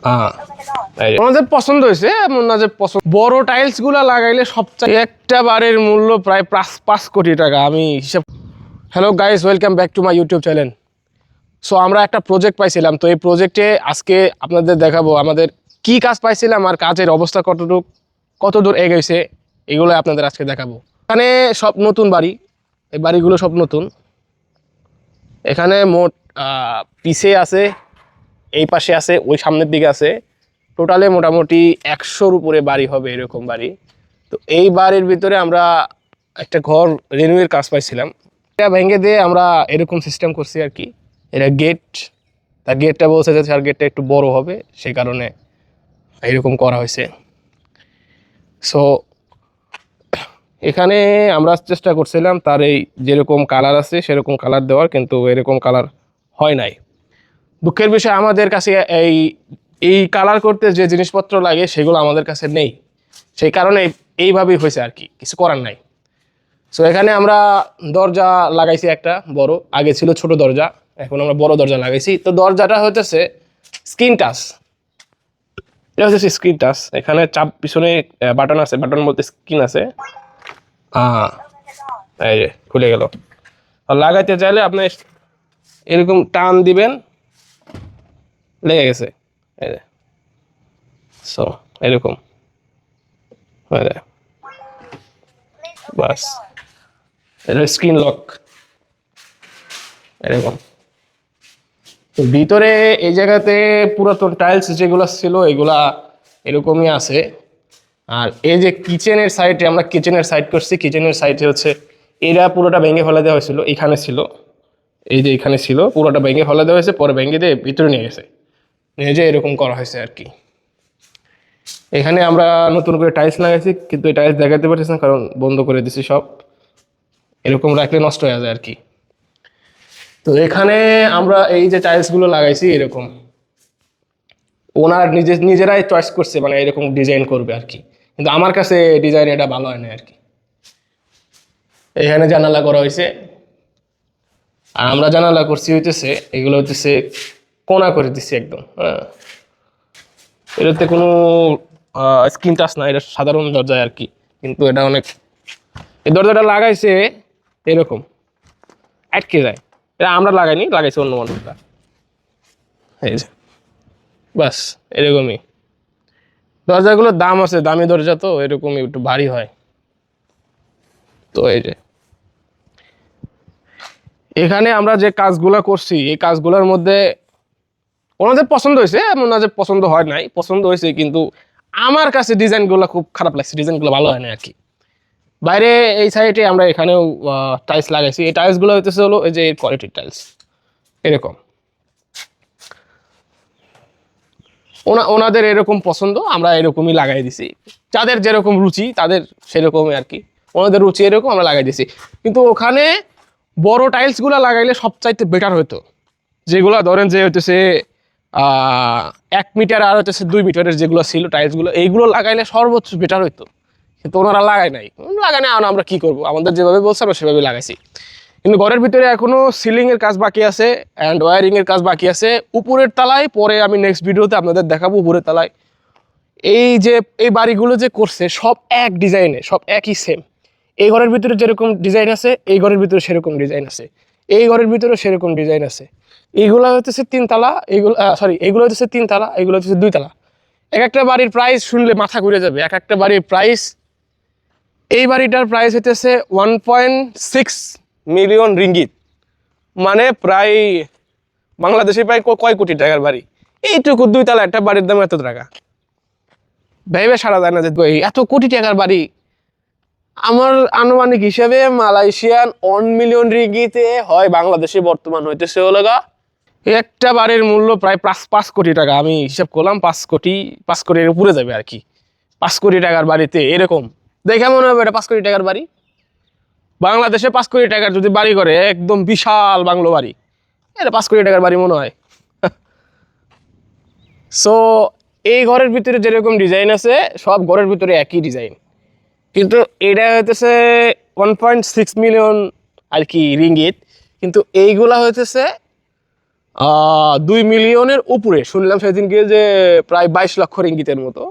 হ্যাঁ আমাদের পছন্দ হয়েছে এমন না যে পছন্দ। বড় টাইলস গুলা লাগাইলে সবচেয়ে একটা বারের মূল্য প্রায় 5 কোটি টাকা আমি হিসাব। Hello guys, welcome back to my YouTube channel. So আমরা একটা প্রজেক্ট পাইছিলাম, তো এই প্রজেক্টে আজকে আপনাদের দেখাবো আমাদের কি কাজ পাইছিলাম আর কাজের অবস্থা কতদূর এগিয়েছে, এগুলো আপনাদের আজকে দেখাবো। এখানে সব নতুন বাড়ি, এই বাড়িগুলো সব নতুন। এখানে মোট পিছে আছে, এই পাশে আছে, ওই সামনের দিকে আছে, টোটালে মোটামুটি 100-র উপরে বাড়ি হবে, এরকম বাড়ি। তো এই বাড়ির ভিতরে আমরা একটা ঘর রেনুয়ের কাজ পাইছিলাম, এটা ভেঙে দিয়ে আমরা এরকম সিস্টেম করছি আর কি। এটা গেট, তার গেটটা বলছে যে স্যার গেটটা একটু বড় হবে, সেই কারণে এরকম করা হয়েছে। সো এখানে আমরা চেষ্টা করছিলাম তার এই যেরকম কালার আছে সেরকম কালার দেওয়ার, কিন্তু এরকম কালার হয় নাই। দুঃখের বিষয় আমাদের কাছে এই কালার করতে যে জিনিসপত্র লাগে সেগুলো আমাদের কাছে নেই, সেই কারণে এইভাবেই হয়েছে আর কি, কিছু করার নাই। সো এখানে আমরা দরজা লাগাইছি একটা বড়, আগে ছিল ছোট দরজা, এখন আমরা বড় দরজা লাগাইছি। তো দরজাটা হইতেছে স্ক্রিন টাচ, এটা হচ্ছে স্ক্রিন টাচ। এখানে চাপ পিছনে বাটন আছে, বাটন বলতে স্ক্রিন আছে। এই যে খুলে গেল। আর লাগাইতে চাইলে আপনি এরকম টান দিবেন, লেগে গেছে। এই যে সো এরকম বাস, এটা স্ক্রিন লক এরকম। তো ভিতরে এই জায়গাতে পুরাতন টাইলস যেগুলো ছিল এগুলা এরকমই আছে। আর এই যে কিচেনের সাইডে আমরা কিচেনের সাইড করছি, কিচেনের সাইডে হচ্ছে এরা পুরোটা ভেঙে ফেলে দেওয়া হয়েছিল, এখানে ছিল, এই যে এখানে ছিল, পুরোটা ভেঙে ফেলে দেওয়া হয়েছে, পরে ভেঙে দিয়ে ভিতরে নিয়ে গেছে, নিয়ে যে এরকম করা হয়েছে আর কি। এখানে আমরা নতুন করে টাইলস লাগাইছি, কিন্তু এই টাইলস দেখাতে পারতেছি না কারণ বন্ধ করে দিছি সব, এরকম রাখলে নষ্ট হয়ে যায় আর কি। তো এখানে আমরা এই যে টাইলসগুলো লাগাইছি এরকম ওনার নিজেরাই চয়েস করছে, মানে এরকম ডিজাইন করবে আর কি, কিন্তু আমার কাছে ডিজাইন এটা ভালো হয় না আর কি। এখানে জানালা করা হয়েছে, আর আমরা জানালা করছি হইতেছে এগুলো হইতেছে কোনা করে দিচ্ছি একদম। হ্যাঁ, এটাতে কোনো স্ক্রিন টাচ না, এটা সাধারণ দরজায় আর কি, কিন্তু এটা অনেক, এই দরজাটা লাগাইছে এরকম আটকে যায়, এটা আমরা লাগাইনি, লাগাইছে অন্য মানুষরা। এই যে বাস এরকমই। দরজাগুলোর দাম আছে, দামি দরজা তো এরকমই একটু ভারী হয়। তো এই যে এখানে আমরা যে কাজগুলো করছি এই কাজগুলোর মধ্যে ওনাদের পছন্দ হয়েছে, এমন না যে পছন্দ হয় নাই, পছন্দ হয়েছে, কিন্তু আমার কাছে ডিজাইনগুলো খুব খারাপ লাগছে, ডিজাইনগুলো ভালো হয় না আর কি। বাইরে এই সাইডে আমরা এখানেও টাইলস লাগাইছি, এই টাইলসগুলো হইতেছে হলো এই যে কোয়ালিটির টাইলস এরকম। ওনাদের এরকম পছন্দ, আমরা এরকমই লাগাই দিছি, যাদের যেরকম রুচি তাদের সেরকমই আর কি, ওনাদের রুচি এরকম আমরা লাগাই দিছি। কিন্তু ওখানে বড় টাইলসগুলো লাগাইলে সবচাইতে বেটার হতো, যেগুলো ধরেন যে হইতেছে 1 মিটার আর হইতেছে 2 মিটারের যেগুলো ছিল টাইলসগুলো, এইগুলো লাগাইলে সর্বোচ্চ বেটার হইতো, কিন্তু ওনারা লাগায় নাই। আমরা কি করব, আমাদের যেভাবে বলছে আমরা সেভাবে লাগাইছি। কিন্তু ঘরের ভিতরে এখনো সিলিং এর কাজ বাকি আছে অ্যান্ড ওয়ারিং এর কাজ বাকি আছে উপরের তলায়, পরে আমি নেক্সট ভিডিওতে আপনাদের দেখাবো উপরের তলায়। এই যে এই বাড়িগুলো যে করছে সব এক ডিজাইনে, সব একই সেম। এই ঘরের ভিতরে যেরকম ডিজাইন আছে এই ঘরের ভিতরে সেরকম ডিজাইন আছে, এই ঘরের ভিতরে সেরকম ডিজাইন আছে। এইগুলো হচ্ছে 3 তলা, এইগুলো হচ্ছে 3 তলা, এইগুলো হচ্ছে 2 তলা। এক একটা বাড়ির প্রাইস শুনলে মাথা ঘুরে যাবে, এক একটা বাড়ির প্রাইস। এই বাড়িটার প্রাইস হইতেছে 1.6 মিলিয়ন রিঙ্গিত, মানে প্রায় বাংলাদেশে প্রায় কয় কোটি টাকার বাড়ি। এইটুকু 2 তলা একটা বাড়ির দাম এত টাকা, ভেবে সারা যায় না যে এত কোটি টাকার বাড়ি। আমার আনুমানিক হিসাবে মালয়েশিয়ান 1 মিলিয়ন রিঙ্গিতে হয় বাংলাদেশে বর্তমান হইতেছে হলো একটা বাড়ির মূল্য প্রায় 5 কোটি টাকা। আমি হিসাব করলাম 5 কোটির উপরে যাবে আর কি। 5 কোটি টাকার বাড়িতে এরকম দেখে মনে হবে এটা 5 কোটি টাকার বাড়ি। বাংলাদেশে 5 কোটি টাকার যদি বাড়ি করে একদম বিশাল বাংলো বাড়ি, এটা 5 কোটি টাকার বাড়ি মনে হয়। সো এই ঘরের ভিতরে যেরকম ডিজাইন আছে সব ঘরের ভিতরে একই ডিজাইন, কিন্তু এটা হইতেছে 1.6 মিলিয়ন আর কি রিঙ্গিত, কিন্তু এইগুলা হইতেছে 2 মিলিয়নের উপরে শুনলাম সেদিনকে, যে প্রায় 22 লক্ষ রিঙ্গিতের মতো,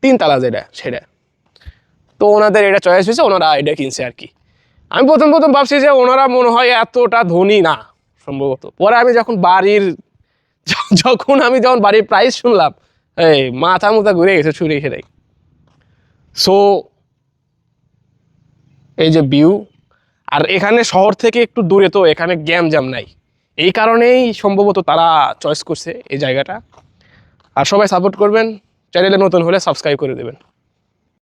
3 তালা যেটা সেটা। তো ওনাদের এটা চয়েস হয়েছে, ওনারা এটা কিনছে আর কি। আমি প্রথম ভাবছি যে ওনারা মনে হয় এতটা ধনী না সম্ভবত। পরে আমি যখন বাড়ির প্রাইস শুনলাম, এই মাথা মুথা ঘুরে গেছে ছুরি খেলে। সো এই যে ভিউ, আর এখানে শহর থেকে একটু দূরে, তো এখানে গ্যামজাম নাই, এই কারণেই সম্ভবত তারা চয়েস করছে এই জায়গাটা। আর সবাই সাপোর্ট করবেন, চ্যানেলে নতুন হলে সাবস্ক্রাইব করে দেবেন।